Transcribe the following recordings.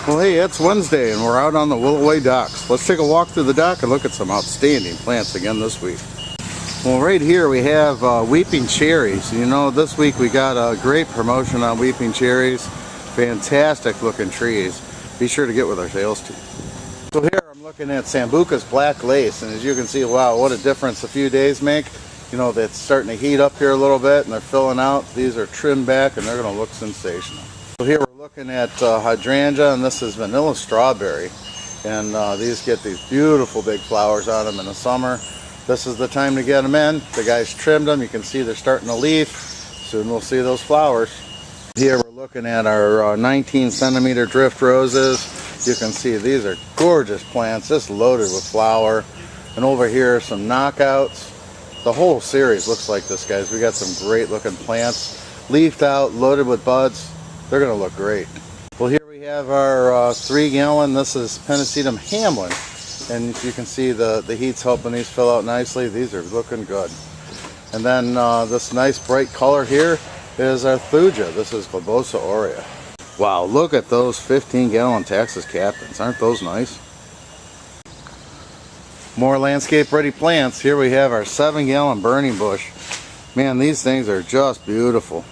Well, hey, it's Wednesday and we're out on the Willoway docks. Let's take a walk through the dock and look at some outstanding plants again this week. Well, right here we have weeping cherries. You know, this week we got a great promotion on weeping cherries. Fantastic looking trees. Be sure to get with our sales team. So here I'm looking at Sambuca's black lace, and as you can see, wow, what a difference a few days make. You know, that's starting to heat up here a little bit and they're filling out. These are trimmed back and they're going to look sensational. So here we're looking at hydrangea, and this is vanilla strawberry, and these get these beautiful big flowers on them in the summer. This is the time to get them in. The guys trimmed them. You can see they're starting to leaf. Soon we'll see those flowers. Here we're looking at our 19 centimeter drift roses. You can see these are gorgeous plants, just loaded with flower. And over here are some knockouts. The whole series looks like this, guys. We got some great looking plants, leafed out, loaded with buds. They're going to look great. Well, here we have our 3 gallon. This is Pennisetum Hamlin. And you can see the heat's helping these fill out nicely. These are looking good. And then this nice bright color here is our Thuja. This is Globosa aurea. Wow, look at those 15 gallon Texas Captains. Aren't those nice? More landscape ready plants. Here we have our 7 gallon burning bush. Man, these things are just beautiful.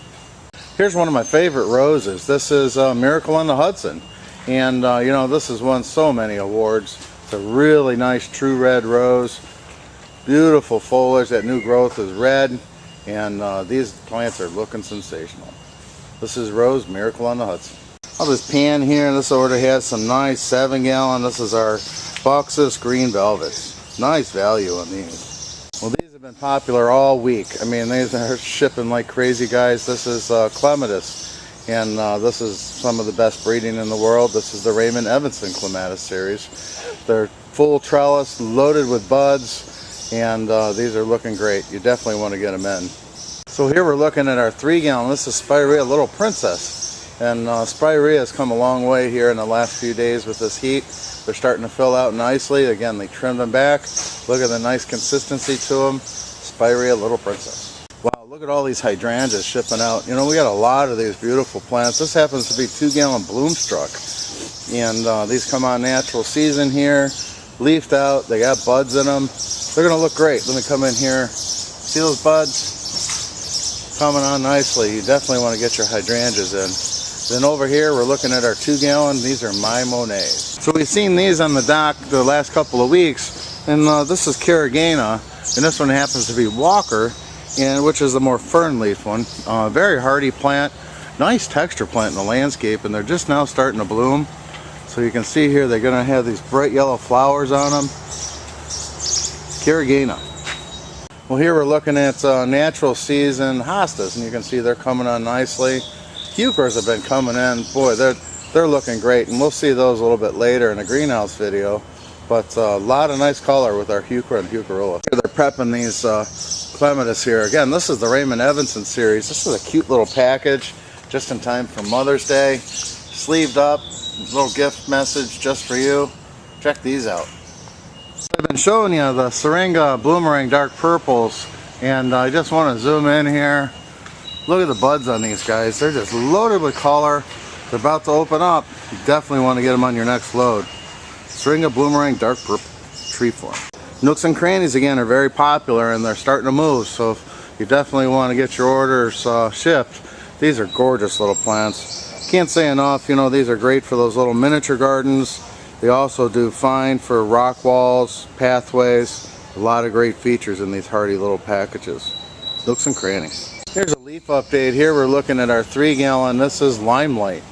Here's one of my favorite roses. This is Miracle on the Hudson. And you know, this has won so many awards. It's a really nice true red rose. Beautiful foliage. That new growth is red. And these plants are looking sensational. This is Rose Miracle on the Hudson. Oh, this pan here, this order has some nice 7 gallon. This is our Buxus Green Velvets. Nice value on these. Well, these have been popular all week. I mean, these are shipping like crazy, guys. This is Clematis, and this is some of the best breeding in the world. This is the Raymond Evanson Clematis series. They're full trellis, loaded with buds, and these are looking great. You definitely want to get them in. So here we're looking at our 3 gallon. This is Spirea Little Princess, and Spirea has come a long way here in the last few days with this heat. They're starting to fill out nicely. Again, they trimmed them back. Look at the nice consistency to them. Spirea Little Princess. Wow, look at all these hydrangeas shipping out. You know, we got a lot of these beautiful plants. This happens to be 2 gallon Bloomstruck. And these come on natural season here. Leafed out. They got buds in them. They're going to look great. Let me come in here. See those buds? Coming on nicely. You definitely want to get your hydrangeas in. Then over here, we're looking at our 2 gallon. These are My Monets. So we've seen these on the dock the last couple of weeks, and this is Carragena, and this one happens to be Walker, and which is the more fern leaf one. Very hardy plant, nice texture plant in the landscape, and they're just now starting to bloom. So you can see here they're going to have these bright yellow flowers on them. Carragena. Well, here we're looking at natural season hostas, and you can see they're coming on nicely. Heucheras have been coming in. Boy, they're looking great, and we'll see those a little bit later in a greenhouse video. But a lot of nice color with our Heuchera and Heucherola. They're prepping these Clematis here. Again, this is the Raymond Evanson series. This is a cute little package just in time for Mother's Day. Sleeved up, little gift message just for you. Check these out. I've been showing you the Syringa Bloomerang Dark Purples, and I just want to zoom in here. Look at the buds on these guys. They're just loaded with color. They're about to open up. You definitely want to get them on your next load. Syringa Bloomerang Dark Purple tree form. Nooks and crannies again are very popular, and they're starting to move. So you definitely want to get your orders shipped. These are gorgeous little plants. Can't say enough. You know, these are great for those little miniature gardens. They also do fine for rock walls, pathways. A lot of great features in these hardy little packages. Nooks and crannies. Here's a leaf update. Here we're looking at our 3 gallon. This is Limelight,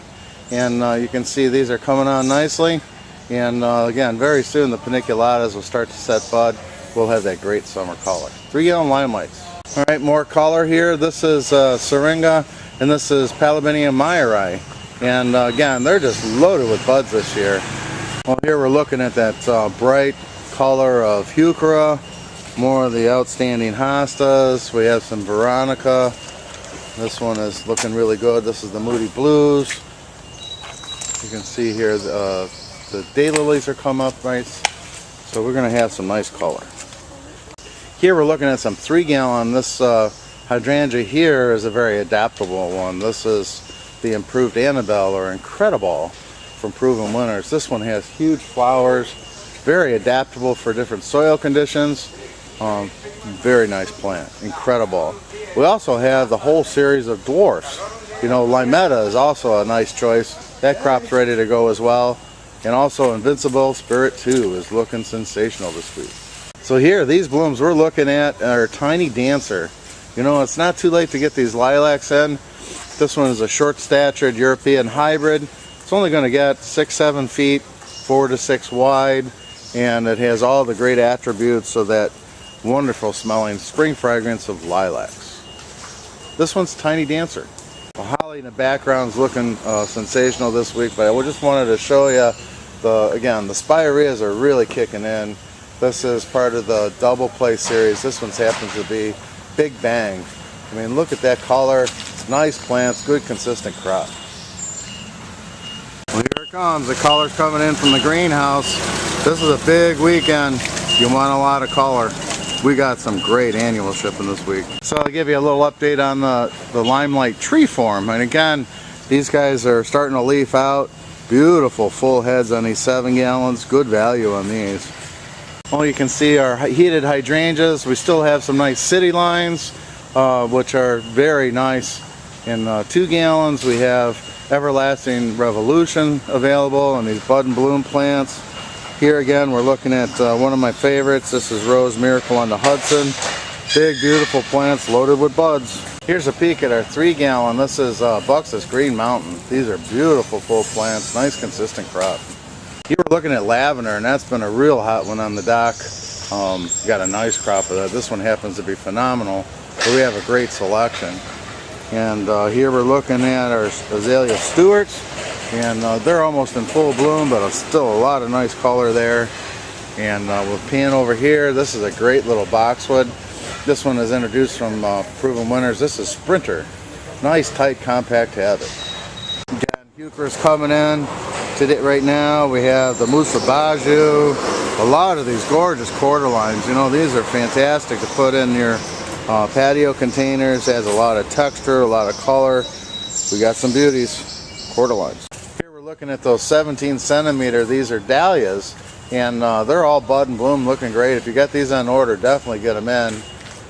and you can see these are coming on nicely. And again, very soon the paniculatas will start to set bud. We'll have that great summer color. 3 gallon Limelights. All right, more color here. This is Syringa, and this is Palabinium Myri. And again, they're just loaded with buds this year. Well, here we're looking at that bright color of Heuchera. More of the outstanding hostas. We have some Veronica. This one is looking really good. This is the Moody Blues. You can see here the daylilies are come up nice. So we're going to have some nice color. Here we're looking at some 3 gallon. This hydrangea here is a very adaptable one. This is the improved Annabelle or Incredible. from Proven Winners. This one has huge flowers, very adaptable for different soil conditions. Very nice plant, incredible. We also have the whole series of dwarfs. You know, Limetta is also a nice choice. That crop's ready to go as well. And also Invincible Spirit 2 is looking sensational this week. So here, these blooms we're looking at are Tiny Dancer. You know, it's not too late to get these lilacs in. This one is a short-statured European hybrid. It's only going to get 6-7 feet, 4 to 6 wide, and it has all the great attributes of that wonderful smelling spring fragrance of lilacs. This one's Tiny Dancer. The holly in the background is looking sensational this week, but I just wanted to show you, again, the spireas are really kicking in. This is part of the double play series. This one happens to be Big Bang. I mean, look at that color. It's nice plants, good consistent crop. Well, here it comes. The color's coming in from the greenhouse. This is a big weekend. You want a lot of color. We got some great annual shipping this week. So I'll give you a little update on the Limelight tree form. And again, these guys are starting to leaf out. Beautiful full heads on these 7 gallons. Good value on these. Well, you can see our heated hydrangeas. We still have some nice city lines, which are very nice. In 2 gallons, we have Everlasting Revolution available and these bud and bloom plants. Here again, we're looking at one of my favorites. This is Rose Miracle on the Hudson. Big, beautiful plants loaded with buds. Here's a peek at our 3 gallon. This is Buxus Green Mountain. These are beautiful full plants, nice consistent crop. Here we're looking at lavender, and that's been a real hot one on the dock. Got a nice crop of that. This one happens to be phenomenal, but we have a great selection. And here we're looking at our Azalea Stewarts, and they're almost in full bloom, but still a lot of nice color there. And we'll pan over here. This is a great little boxwood. This one is introduced from Proven Winners. This is Sprinter. Nice, tight, compact habit. Again, Heucher's coming in. Today, right now, we have the Musa Baju. A lot of these gorgeous quarter lines. You know, these are fantastic to put in your patio containers. Has a lot of texture, a lot of color. We got some beauties, quarter lines. Here we're looking at those 17 centimeter. These are dahlias, and they're all bud and bloom, looking great. If you got these on order, definitely get them in.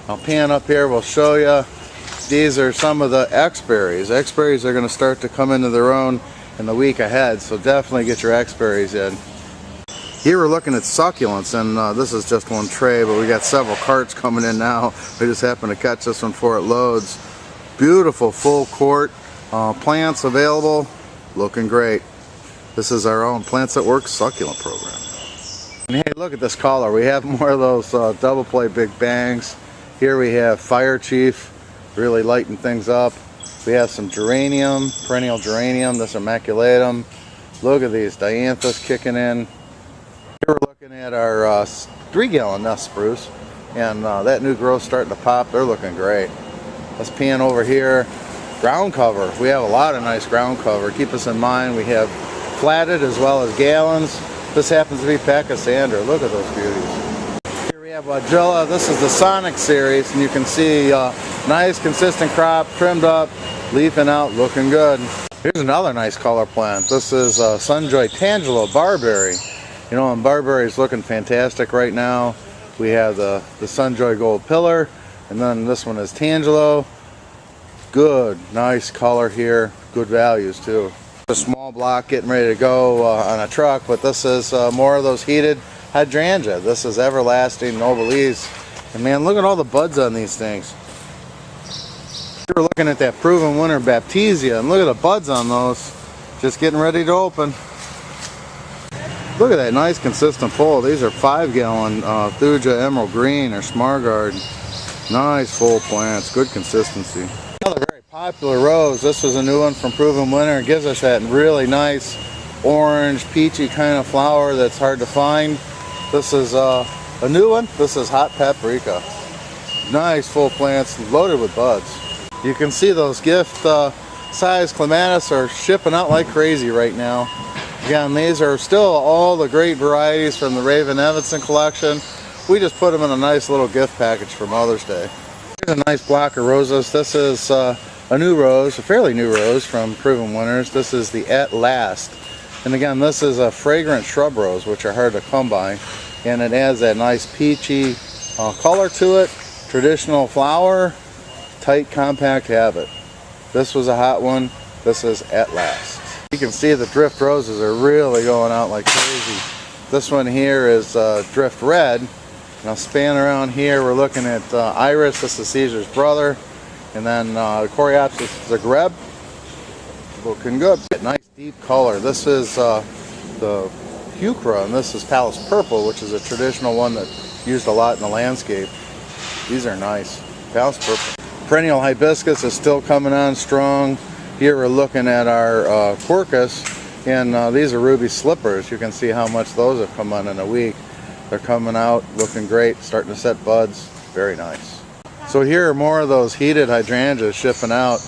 I'll pan up here. We'll show you. These are some of the X-berries. X-berries are going to start to come into their own in the week ahead, so definitely get your X-berries in. Here we're looking at succulents, and this is just one tray, but we got several carts coming in now. We just happened to catch this one before it loads. Beautiful full quart plants available, looking great. This is our own Plants at Work succulent program. And hey, look at this color. We have more of those double play Big Bangs. Here we have Fire Chief, really lighting things up. We have some geranium, perennial geranium, this immaculatum. Look at these dianthus kicking in. Here we're looking at our 3 gallon nest spruce, and that new growth starting to pop. They're looking great. Let's pan over here. Ground cover. We have a lot of nice ground cover. Keep us in mind, we have flatted as well as gallons. This happens to be Pachysandra. Look at those beauties. Here we have Wagilla. This is the Sonic series, and you can see nice consistent crop, trimmed up, leafing out, looking good. Here's another nice color plant. This is Sunjoy Tangelo Barberry. You know, and Barberry is looking fantastic right now. We have the Sunjoy Gold Pillar, and then this one is Tangelo. Good, nice color here, good values too. A small block getting ready to go on a truck, but this is more of those heated hydrangea. This is Everlasting Novelese, and man, look at all the buds on these things. We're looking at that Proven Winner Baptisia, and look at the buds on those, just getting ready to open. Look at that nice consistent pull. These are 5 gallon Thuja Emerald Green or Smargard. Nice full plants, good consistency. Another very popular rose. This was a new one from Proven Winner. It gives us that really nice orange, peachy kind of flower that's hard to find. This is a new one. This is Hot Paprika. Nice full plants loaded with buds. You can see those gift size clematis are shipping out like crazy right now. Again, these are still all the great varieties from the Raven Evanson collection. We just put them in a nice little gift package for Mother's Day. Here's a nice block of roses. This is a new rose, a fairly new rose from Proven Winners. This is the At Last. And again, this is a fragrant shrub rose, which are hard to come by. And it adds that nice peachy color to it. Traditional flower, tight, compact habit. This was a hot one. This is At Last. You can see the drift roses are really going out like crazy. This one here is drift red. Now span around here, we're looking at Iris. This is Caesar's brother. And then Coreopsis zagreb. Looking good. Nice deep color. This is the Heuchera, and this is Palace Purple, which is a traditional one that's used a lot in the landscape. These are nice. Palace Purple. Perennial hibiscus is still coming on strong. Here we're looking at our Quercus, and these are ruby slippers. You can see how much those have come on in a week. They're coming out, looking great, starting to set buds. Very nice. So here are more of those heated hydrangeas shipping out.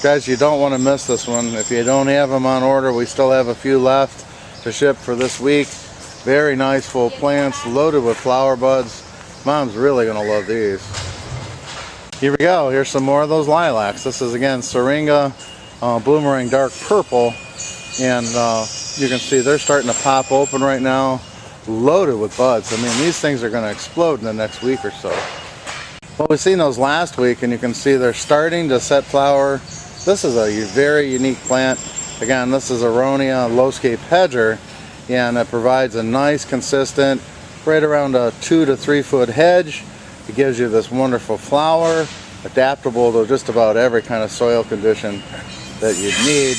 Guys, you don't want to miss this one. If you don't have them on order, we still have a few left to ship for this week. Very nice full plants, loaded with flower buds. Mom's really going to love these. Here we go. Here's some more of those lilacs. This is again Syringa Bloomerang Dark Purple, and you can see they're starting to pop open right now, loaded with buds. I mean, these things are going to explode in the next week or so. Well, we've seen those last week, and you can see they're starting to set flower. This is a very unique plant. Again, this is Aronia Lowscape Hedger, and it provides a nice, consistent, right around a 2 to 3 foot hedge. It gives you this wonderful flower, adaptable to just about every kind of soil condition that you'd need.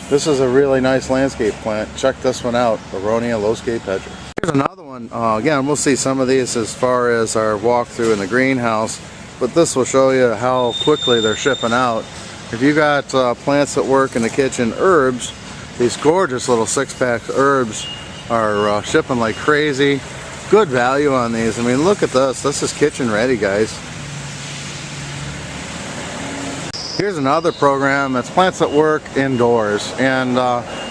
This is a really nice landscape plant. Check this one out, Aronia Lowscape Hedger. Here's another one. Again, we'll see some of these as far as our walkthrough in the greenhouse, but this will show you how quickly they're shipping out. If you got plants that work in the kitchen, herbs, these gorgeous little 6-pack herbs are shipping like crazy. Good value on these. I mean, look at this. This is kitchen ready, guys. Here's another program. It's plants that work indoors, and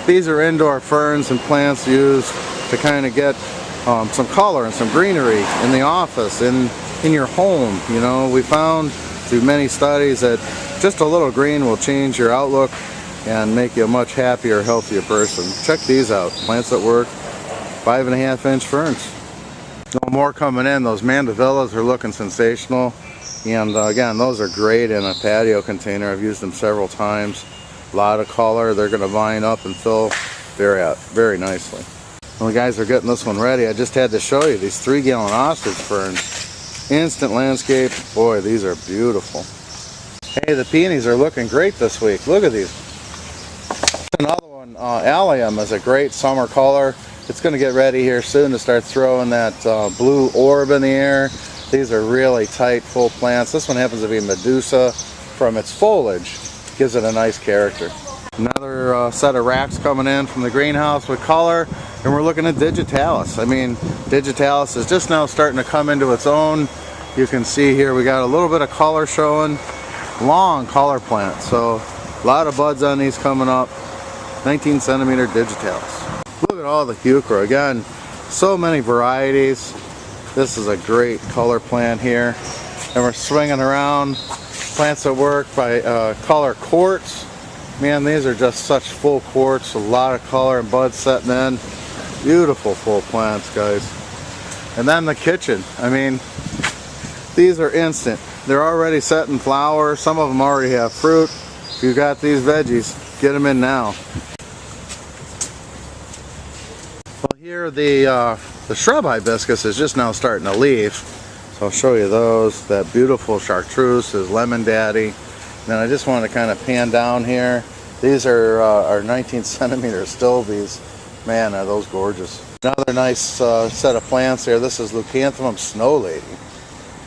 these are indoor ferns and plants used to kind of get some color and some greenery in the office, in your home. You know, we found through many studies that just a little green will change your outlook and make you a much happier, healthier person. Check these out. Plants that work. 5.5-inch ferns. No more coming in. Those mandevillas are looking sensational. And again, those are great in a patio container. I've used them several times. A lot of color. They're going to vine up and fill very nicely. Well, the guys are getting this one ready. I just had to show you these 3-gallon ostrich ferns. Instant landscape. Boy, these are beautiful. Hey, the peonies are looking great this week. Look at these. Another one, allium, is a great summer color. It's going to get ready here soon to start throwing that blue orb in the air. These are really tight, full plants. This one happens to be Medusa. From its foliage, gives it a nice character. Another set of racks coming in from the greenhouse with color, and we're looking at Digitalis. I mean, Digitalis is just now starting to come into its own. You can see here we got a little bit of color showing. Long color plant, so a lot of buds on these coming up. 19 centimeter Digitalis. Look at all the Heuchera. Again, so many varieties. This is a great color plant here. And we're swinging around plants that work by color quartz. Man, these are just such full quartz. A lot of color and buds setting in. Beautiful full plants, guys. And then the kitchen. I mean, these are instant. They're already set in flower. Some of them already have fruit. If you've got these veggies, get them in now. Well, here the shrub hibiscus is just now starting to leaf. So I'll show you those. That beautiful chartreuse is Lemon Daddy. And then I just want to kind of pan down here. These are our 19 centimeter stilbees. Man, are those gorgeous. Another nice set of plants here. This is Leucanthemum Snow Lady.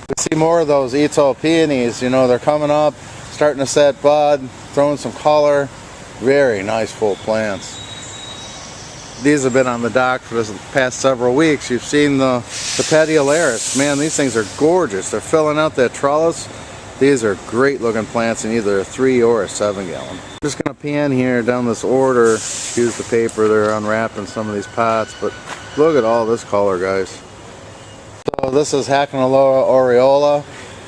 We see more of those Ito peonies. You know, they're coming up, starting to set bud, throwing some color. Very nice full plants. These have been on the dock for the past several weeks. You've seen the Petiolaris. Man, these things are gorgeous. They're filling out that trellis. These are great looking plants in either a 3 or a 7-gallon. I'm just going to pan here down this order. Excuse the paper, they're unwrapping some of these pots, but look at all this color, guys. So this is Hacanaloa aureola,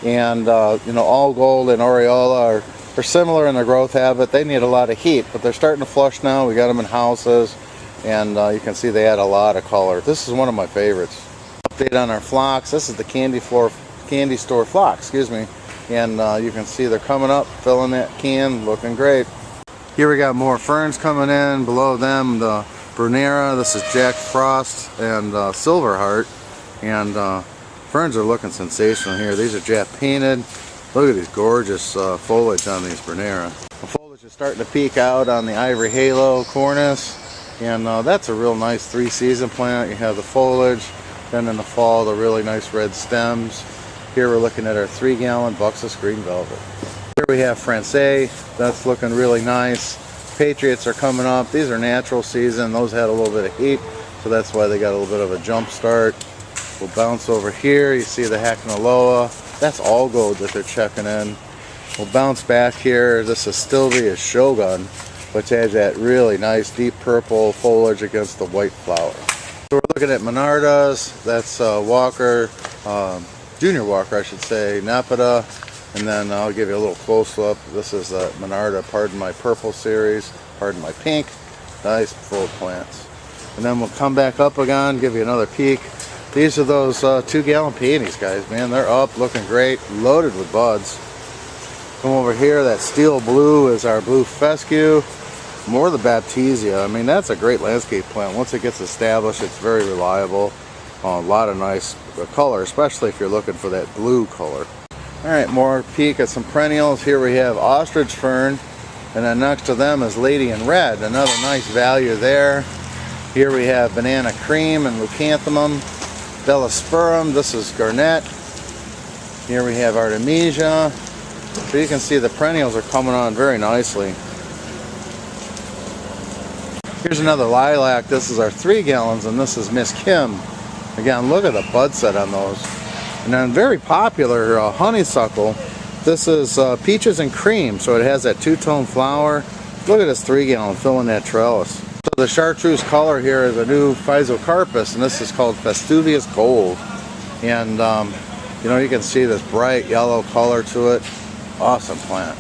and you know, all gold and aureola are similar in their growth habit. They need a lot of heat, but they're starting to flush now. We got them in houses. and you can see they add a lot of color. This is one of my favorites. Update on our phlox. This is the candy store phlox, excuse me, and you can see they're coming up, filling that can, looking great. Here we got more ferns coming in. Below them, the Brunera. This is Jack Frost and Silverheart, and ferns are looking sensational here. These are jet painted. Look at these gorgeous foliage on these Brunera. The foliage is starting to peek out on the Ivory Halo cornice, and that's a real nice 3-season plant. You have the foliage, then in the fall the really nice red stems. Here we're looking at our 3-gallon Buxus Green Velvet. Here we have Francais. That's looking really nice. Patriots are coming up. These are natural season. Those had a little bit of heat, so that's why they got a little bit of a jump start. We'll bounce over here. You see the Hacknoloa. That's all gold that they're checking in. We'll bounce back here. This is Stilvia Shogun, which has that really nice deep purple foliage against the white flower. So we're looking at Monardas. That's Walker, Junior Walker I should say, Nepeta, and then I'll give you a little close up. This is Monarda, Pardon My Purple series, Pardon My Pink. Nice full plants. And then we'll come back up again, give you another peek. These are those 2-gallon peonies, guys, man. They're up, looking great, loaded with buds. Come over here, that steel blue is our blue fescue. More of the Baptisia. I mean, that's a great landscape plant. Once it gets established, it's very reliable. A lot of nice color, especially if you're looking for that blue color. All right, more peek at some perennials. Here we have ostrich fern, and then next to them is Lady in Red. Another nice value there. Here we have banana cream and leucanthemum. Bellasperum, this is garnet. Here we have Artemisia. So you can see the perennials are coming on very nicely. Here's another lilac. This is our 3 gallons, and this is Miss Kim. Again, look at the bud set on those. And then very popular honeysuckle. This is peaches and cream, so it has that 2-tone flower. Look at this 3-gallon filling that trellis. So the chartreuse color here is a new Physocarpus, and this is called Festuvius Gold. And you know, you can see this bright yellow color to it. Awesome plant.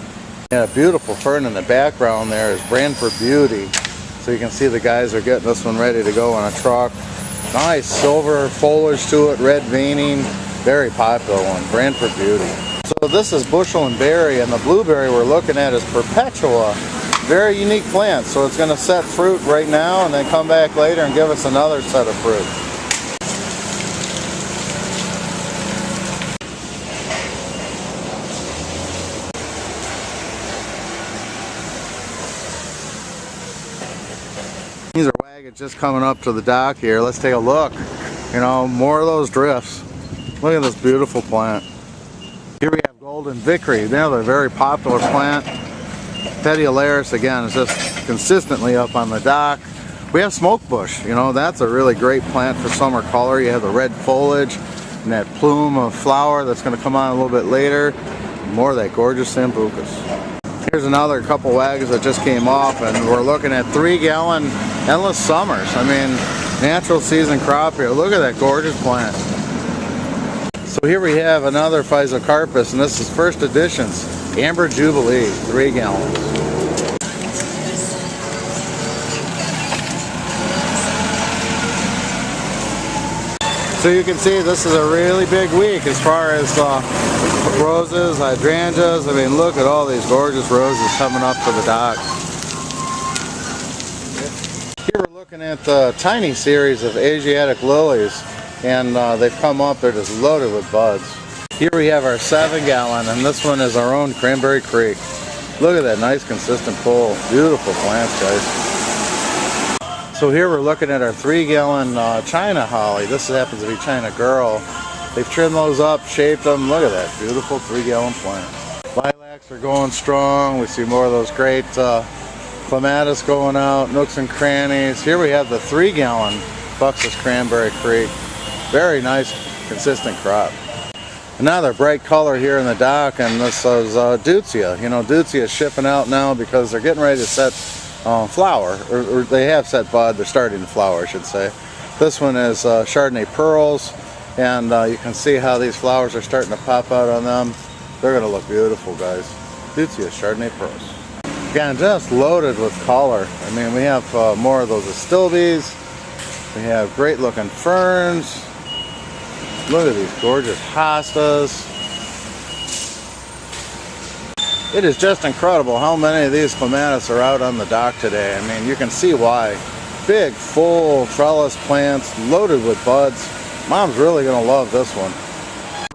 And a beautiful fern in the background there is Brantford Beauty. So you can see the guys are getting this one ready to go on a truck. Nice silver foliage to it, red veining. Very popular one, Brantford Beauty. So this is bushel and berry, and the blueberry we're looking at is Perpetua. Very unique plant, so it's going to set fruit right now and then come back later and give us another set of fruit. These are wagons just coming up to the dock here. Let's take a look. You know, more of those drifts. Look at this beautiful plant. Here we have Golden Vickery, another very popular plant. Petiolaris, again, is just consistently up on the dock. We have Smoke Bush. You know, that's a really great plant for summer color. You have the red foliage and that plume of flower that's going to come on a little bit later. More of that gorgeous Sambucus. Here's another couple wagons that just came off, and we're looking at 3-gallon Endless Summers. I mean, natural season crop here. Look at that gorgeous plant. So here we have another Physocarpus, and this is First Editions Amber Jubilee, 3 gallons. So you can see this is a really big week as far as roses, hydrangeas. I mean, look at all these gorgeous roses coming up to the dock. Here we're looking at the tiny series of Asiatic lilies, and they've come up, they're just loaded with buds. Here we have our 7-gallon, and this one is our own Cranberry Creek. Look at that nice consistent pull. Beautiful plants, guys. So here we're looking at our 3-gallon China holly. This happens to be China Girl. They've trimmed those up, shaped them. Look at that beautiful 3-gallon plant. Lilacs are going strong. We see more of those great clematis going out, nooks and crannies. Here we have the 3-gallon Buxus Cranberry Creek. Very nice, consistent crop. Another bright color here in the dock, and this is Deutzia. You know, Deutzia is shipping out now because they're getting ready to set flower, or they have set bud. They're starting to flower, I should say. This one is Chardonnay Pearls, and you can see how these flowers are starting to pop out on them. They're going to look beautiful, guys. Deutzia Chardonnay Pearls. Again, just loaded with color. I mean, we have more of those astilbes. We have great looking ferns. Look at these gorgeous hostas. It is just incredible how many of these clematis are out on the dock today. I mean, you can see why. Big, full trellis plants loaded with buds. Mom's really going to love this one.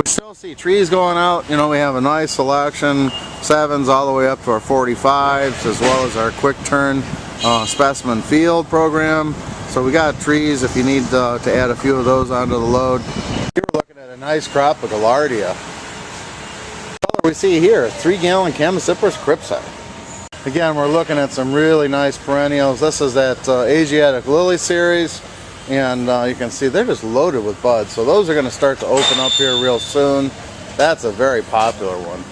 We still see trees going out. You know, we have a nice selection, 7s all the way up to our 45s, as well as our quick turn specimen field program. So we got trees if you need to add a few of those onto the load. Here we're looking at a nice crop of Gaillardia. We see here, 3-gallon Chamaecyparis crypsi. Again, we're looking at some really nice perennials. This is that Asiatic lily series, and you can see they're just loaded with buds. So those are going to start to open up here real soon. That's a very popular one.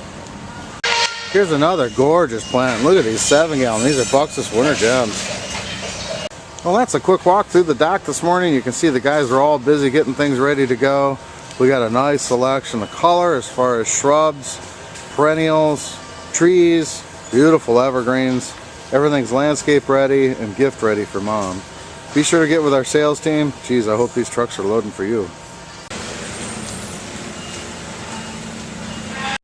Here's another gorgeous plant. Look at these 7-gallon. These are Buxus Winter Gems. Well, that's a quick walk through the dock this morning. You can see the guys are all busy getting things ready to go. We got a nice selection of color as far as shrubs, perennials, trees, beautiful evergreens. Everything's landscape ready and gift ready for Mom. Be sure to get with our sales team. Geez, I hope these trucks are loading for you.